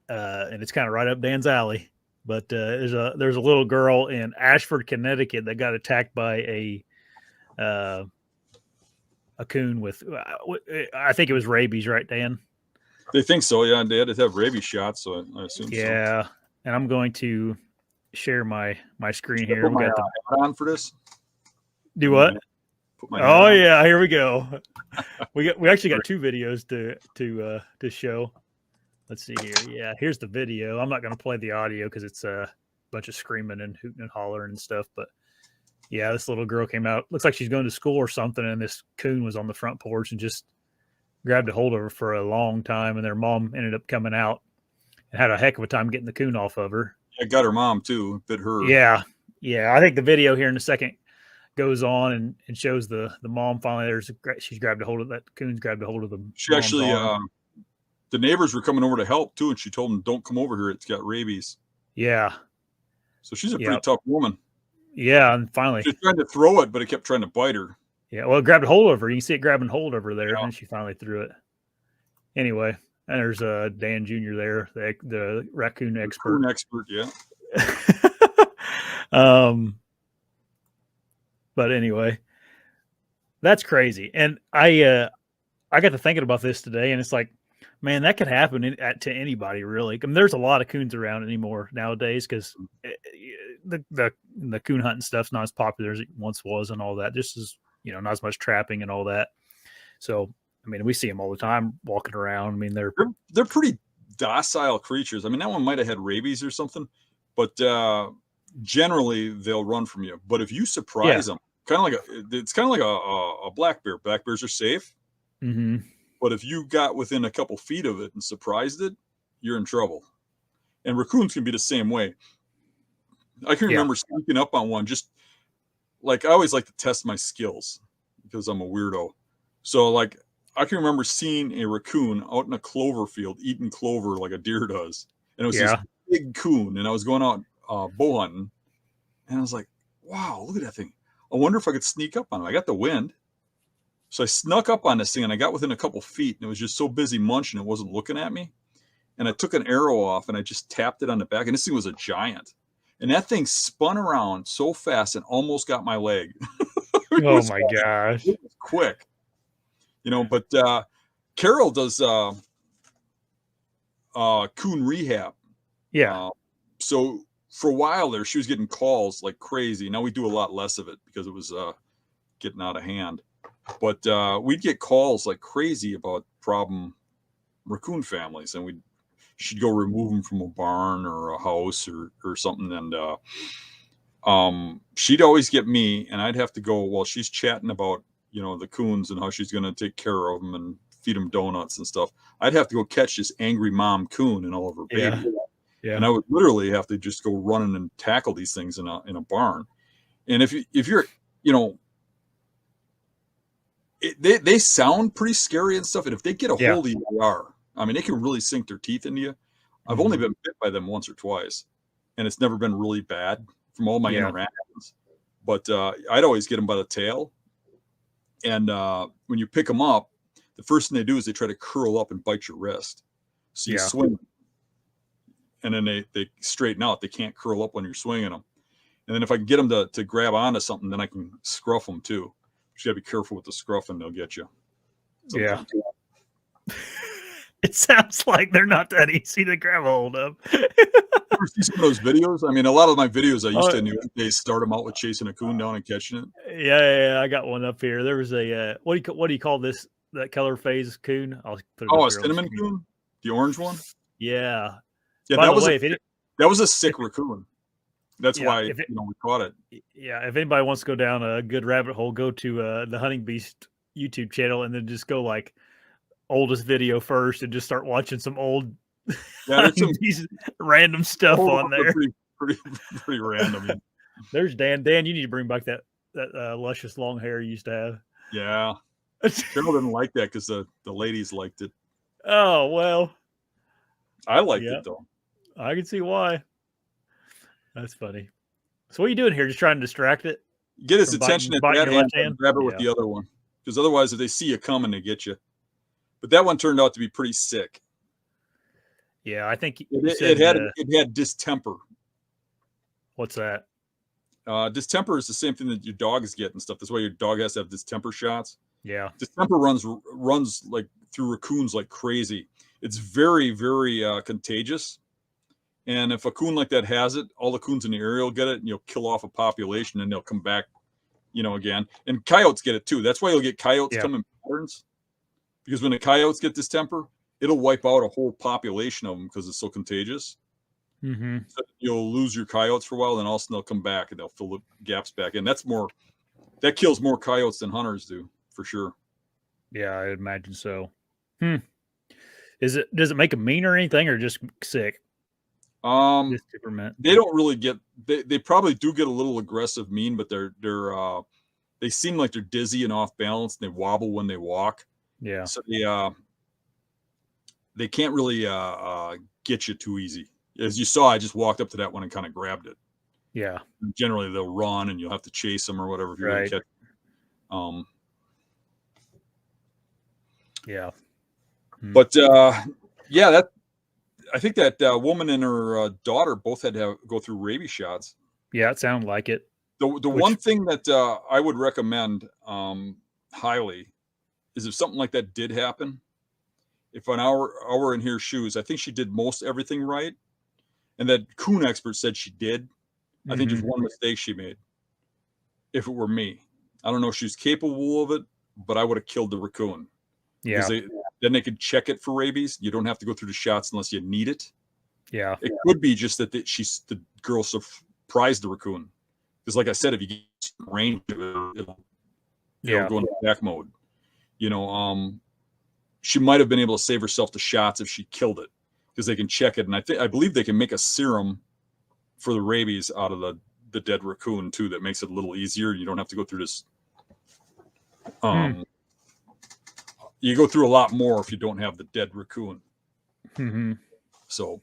and it's kind of right up Dan's alley. But there's a little girl in Ashford, Connecticut that got attacked by a coon with I think it was rabies, right, Dan? They think so, yeah. They had to have rabies shots, so I assume so. Yeah, and I'm going to share my screen here. Put my hat on for this. Do what? Oh yeah, here we go. We actually got 2 videos to show. Let's see here. Yeah, here's the video. I'm not going to play the audio because it's a bunch of screaming and hooting and hollering and stuff. But yeah, this little girl came out. Looks like she's going to school or something, and this coon was on the front porch and just grabbed a hold of her for a long time. And their mom ended up coming out and had a heck of a time getting the coon off of her. It got her mom too. Bit her. Yeah. I think the video here in a second goes on and shows the mom finally. She's grabbed a hold of that coon's grabbed a hold of them. She actually, the neighbors were coming over to help too, and she told them, "Don't come over here. It's got rabies." Yeah. So she's a pretty tough woman. Yeah, and finally she's trying to throw it, but it kept trying to bite her. Yeah, well, it grabbed a hold of her. You can see it grabbing hold of her there, and she finally threw it. Anyway, and there's Dan Jr. there, the raccoon expert. Raccoon expert, yeah. But anyway, that's crazy. And I got to thinking about this today, and it's like, man, that could happen to anybody, really. I mean, there's a lot of coons around anymore nowadays because the coon hunting stuff's not as popular as it once was, and all that. Just as not as much trapping and all that. So, I mean, we see them all the time walking around. I mean, they're pretty docile creatures. I mean, that one might have had rabies or something, but generally they'll run from you. But if you surprise them, it's kind of like a black bear. Black bears are safe. Mm-hmm. But if you got within a couple feet of it and surprised it, you're in trouble. And raccoons can be the same way. I can remember sneaking up on one, just like I always like to test my skills because I'm a weirdo. So like I can remember seeing a raccoon out in a clover field eating clover like a deer does. And it was this big coon, and I was going out bow hunting, and I was like, wow, look at that thing. I wonder if I could sneak up on it. I got the wind. So I snuck up on this thing, and I got within a couple feet, and it was just so busy munching, it wasn't looking at me. And I took an arrow off, and I just tapped it on the back, and this thing was a giant. And that thing spun around so fast and almost got my leg. Oh my gosh. It was quick. But Carol does coon rehab. Yeah. So for a while there, she was getting calls like crazy. Now we do a lot less of it because it was getting out of hand. But we'd get calls like crazy about problem raccoon families, and she'd go remove them from a barn or a house or something. And she'd always get me, and I'd have to go while she's chatting about, the coons and how she's going to take care of them and feed them donuts and stuff. I'd have to go catch this angry mom coon and all of her babies. Yeah. And I would literally have to just go running and tackle these things in a barn. And if you're, they sound pretty scary and stuff. And if they get a hold of you, they are. I mean, they can really sink their teeth into you. I've only been bit by them once or twice, and it's never been really bad from all my interactions. But I'd always get them by the tail. And when you pick them up, the first thing they do is they try to curl up and bite your wrist. So you swing them. And then they straighten out. They can't curl up when you're swinging them. And then if I can get them to grab onto something, then I can scruff them too. You got to be careful with the scruffing; they'll get you. Sometimes. Yeah. It sounds like they're not that easy to grab a hold of. You ever see some of those videos? I mean, a lot of my videos I used to they start them out with chasing a coon down and catching it. Yeah, I got one up here. There was a what do you call this? That color phase coon? I'll put it a cinnamon coon, the orange one. Yeah. Yeah, that was a sick raccoon. That's why we caught it. Yeah, if anybody wants to go down a good rabbit hole, go to the Hunting Beast YouTube channel and then just go like oldest video first and just start watching some old random stuff on there. Pretty random. Yeah. There's Dan. Dan, you need to bring back that luscious long hair you used to have. Yeah. Carol didn't like that because the ladies liked it. Oh, well. I liked it though. I can see why. That's funny. So what are you doing here? Just trying to distract it? Get his attention at that hand and grab it with the other one. Because otherwise, if they see you coming, they get you. But that one turned out to be pretty sick. Yeah, I think it had distemper. What's that? Distemper is the same thing that your dogs get and stuff. That's why your dog has to have distemper shots. Yeah. Distemper runs like through raccoons like crazy. It's very, very contagious. And if a coon like that has it, all the coons in the area will get it, and you'll kill off a population, and they'll come back, again. And coyotes get it too. That's why you'll get coyotes come in patterns, because when the coyotes get distemper, it'll wipe out a whole population of them because it's so contagious. Mm-hmm. So you'll lose your coyotes for a while, then all of a sudden they'll come back and they'll fill the gaps back in. That kills more coyotes than hunters do, for sure. Yeah, I imagine so. Does it make them mean or anything, or just sick? Just temperament. They don't really get. They probably do get a little aggressive, mean, but they seem like they're dizzy and off balance, and they wobble when they walk. Yeah. So they can't really get you too easy. As you saw, I just walked up to that one and kind of grabbed it. Yeah. Generally, they'll run, and you'll have to chase them or whatever if you're going to catch them. Yeah. But yeah, I think that woman and her daughter both had to go through rabies shots. Yeah, it sounded like it. The one thing that I would recommend highly is if something like that did happen, if an hour in her shoes, I think she did most everything right. And that coon expert said she did. I think there's one mistake she made. If it were me, I don't know if she's capable of it, but I would have killed the raccoon. Yeah. Then they could check it for rabies. You don't have to go through the shots unless you need it. Yeah. It could be just that the girl surprised the raccoon. Because like I said, if you get range, it'll go into attack mode. She might have been able to save herself the shots if she killed it, because they can check it. And I believe they can make a serum for the rabies out of the dead raccoon too. That makes it a little easier. You don't have to go through this. You go through a lot more if you don't have the dead raccoon. Mm-hmm. So,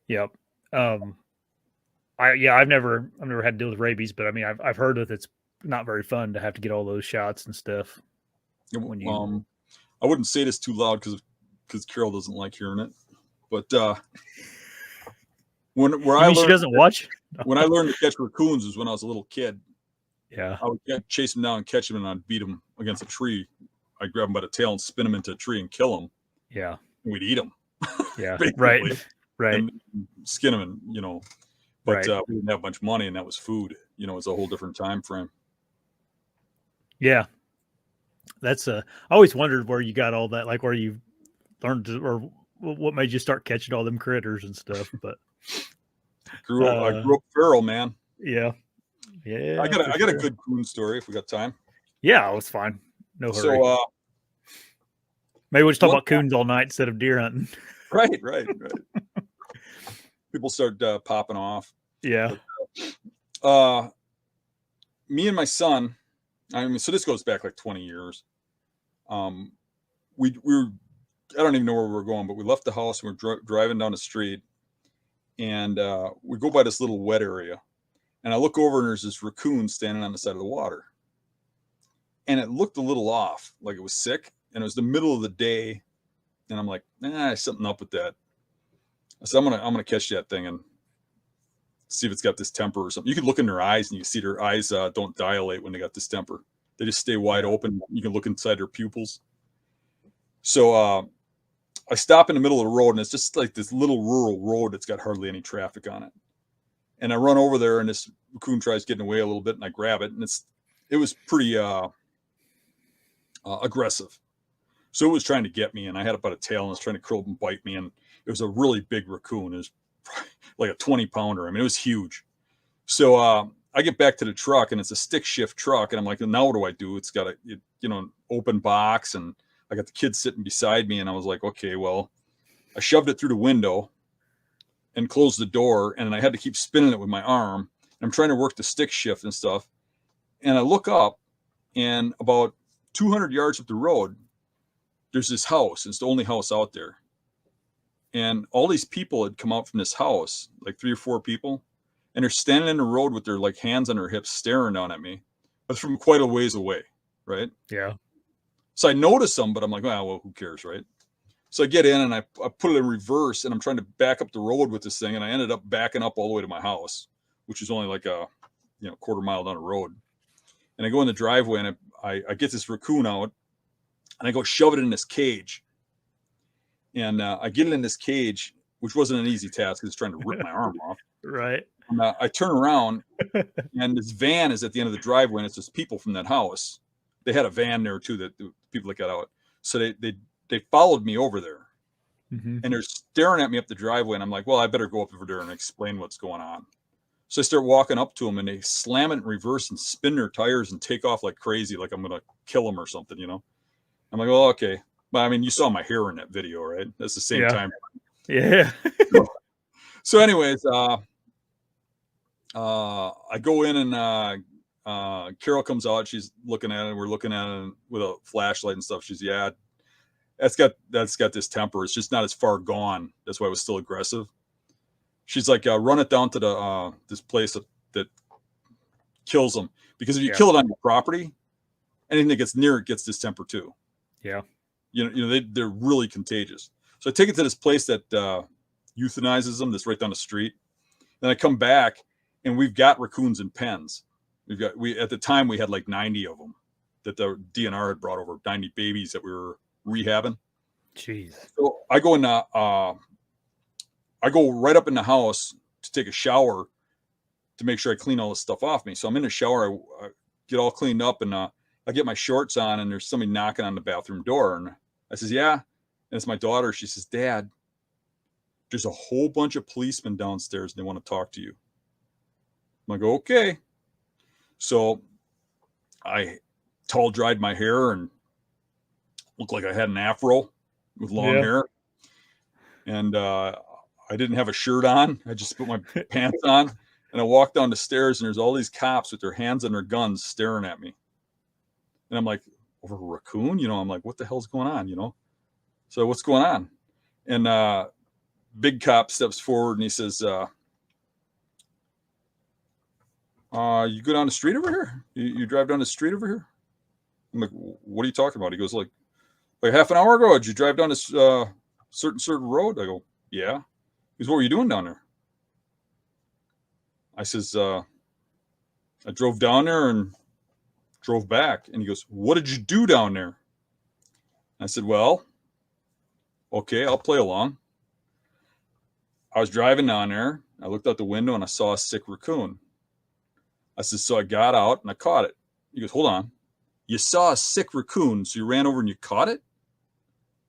yep. I've never had to deal with rabies, but I mean, I've heard that it's not very fun to have to get all those shots and stuff. I wouldn't say this too loud because Carol doesn't like hearing it, but she doesn't watch. When I learned to catch raccoons was when I was a little kid. Yeah, I would chase them down and catch them, and I'd beat them against a tree. I'd grab them by the tail and spin them into a tree and kill them. Yeah, and we'd eat them. Yeah, right. And skin them, and but we didn't have a bunch of money, and that was food. It's a whole different time frame. Yeah, that's I always wondered where you got all that, like where you learned or what made you start catching all them critters and stuff. But I grew up feral, man. Yeah. I got a good coon story if we got time. Yeah, it was fine. No hurry. So maybe we'll just talk about coons all night instead of deer hunting. Right. People start popping off. Yeah. But, me and my son, so this goes back like 20 years. We were, I don't even know where we were going, but we left the house and we're driving down the street, and we go by this little wet area, and I look over and there's this raccoon standing on the side of the water, and it looked a little off, like it was sick, and it was the middle of the day, and I'm like, something up with that. So I'm gonna catch that thing and see if it's got distemper or something. You can look in their eyes and you see their eyes don't dilate when they got distemper. They just stay wide open. You can look inside their pupils. So I stop in the middle of the road, and it's just like this little rural road that's got hardly any traffic on it. And I run over there, and this raccoon tries getting away a little bit, and I grab it, and it was pretty aggressive. So it was trying to get me, and I had it by the tail, and it was trying to curl up and bite me, and it was a really big raccoon. It was like a 20-pounder. I mean, it was huge. So I get back to the truck, and it's a stick shift truck, and I'm like, now what do I do? It's got an open box, and I got the kid sitting beside me, and I was like, okay, well, I shoved it through the window and closed the door, and I had to keep spinning it with my arm. I'm trying to work the stick shift and stuff, and I look up, and about 200 yards up the road, there's this house. It's the only house out there. And all these people had come out from this house, like 3 or 4 people, and they're standing in the road with their like hands on their hips, staring down at me, but from quite a ways away, right? Yeah. So I noticed them, but I'm like, well, who cares, right? So I get in and I put it in reverse, and I'm trying to back up the road with this thing, and I ended up backing up all the way to my house, which is only like a quarter mile down the road. And I go in the driveway, and I get this raccoon out, and I go shove it in this cage. And I get it in this cage, which wasn't an easy task. It's trying to rip my arm off. Right. And I turn around, and this van is at the end of the driveway, and it's just people from that house. They had a van there too, that the people that got out. So they followed me over there, and they're staring at me up the driveway. And I'm like, well, I better go up over there and explain what's going on. So I start walking up to them, and they slam it in reverse and spin their tires and take off like crazy, like I'm going to kill them or something, I'm like, well, okay. But I mean, you saw my hair in that video, right? That's the same time. Yeah. So anyways, I go in, and Carol comes out. She's looking at it. We're looking at it with a flashlight and stuff. She's, yeah, that's got this temper. It's just not as far gone. That's why it was still aggressive. She's like, run it down to the this place that kills them, because if you kill it on your property, anything that gets near it gets this temper too. Yeah, they're really contagious. So I take it to this place that euthanizes them. That's right down the street. Then I come back, and we've got raccoons in pens. At the time we had like 90 of them that the DNR had brought over, 90 babies that we were rehabbing. Jeez. So I go in. I go right up in the house to take a shower to make sure I clean all this stuff off me. So I'm in the shower. I get all cleaned up, and I get my shorts on, and there's somebody knocking on the bathroom door. And I says, yeah. And it's my daughter. She says, Dad, there's a whole bunch of policemen downstairs, and they want to talk to you. I'm like, okay. So I towel dried my hair and looked like I had an afro with long hair. And I didn't have a shirt on. I just put my pants on, and I walked down the stairs, and there's all these cops with their hands on their guns staring at me. And I'm like, over a raccoon? I'm like, what the hell's going on? So what's going on? And big cop steps forward, and he says, you go down the street over here? You drive down the street over here? I'm like, what are you talking about? He goes, like half an hour ago, did you drive down this certain road? I go, yeah. He goes, what were you doing down there? I says, I drove down there and drove back. And he goes, what did you do down there? I said, well, okay, I'll play along. I was driving down there. I looked out the window, and I saw a sick raccoon. I said, so I got out and I caught it. He goes, hold on. You saw a sick raccoon, so you ran over and you caught it?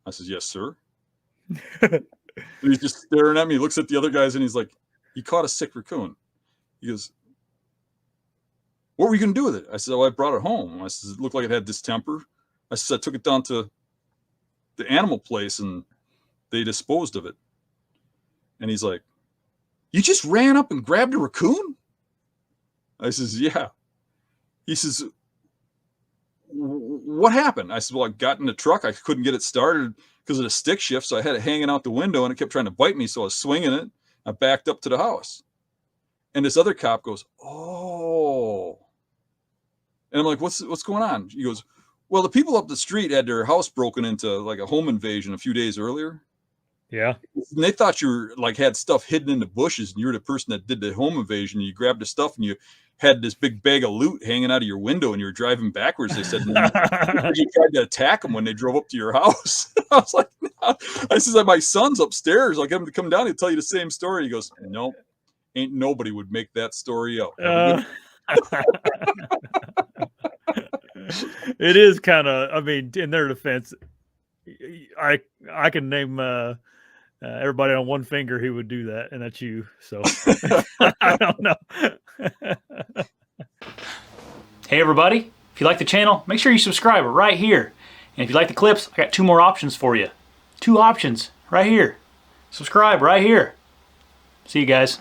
I says, yes, sir. And he's just staring at me. He looks at the other guys, and he's like, you caught a sick raccoon. He goes, what were you going to do with it? I said, oh, I brought it home. I said, it looked like it had distemper. I said, I took it down to the animal place, and they disposed of it. And he's like, you just ran up and grabbed a raccoon? I says, yeah. He says, what happened? I said, well, I got in the truck. I couldn't get it started because of the stick shift, so I had it hanging out the window, and it kept trying to bite me, so I was swinging it. I backed up to the house. And this other cop goes, oh. And I'm like, what's going on? He goes, well, the people up the street had their house broken into, like a home invasion a few days earlier. Yeah. And they thought you were like had stuff hidden in the bushes, and you're the person that did the home invasion. You grabbed the stuff, and you had this big bag of loot hanging out of your window, and you were driving backwards. They said, you tried to attack them when they drove up to your house. I was like, no. I said, my son's upstairs. I'll get him to come down and tell you the same story. He goes, no, ain't nobody would make that story up. It is kind of, I mean, in their defense, I can name everybody on one finger who would do that, and that's you. So I don't know. Hey everybody, if you like the channel, make sure you subscribe right here. And if you like the clips, I got 2 more options for you. 2 options right here. Subscribe right here. See you guys.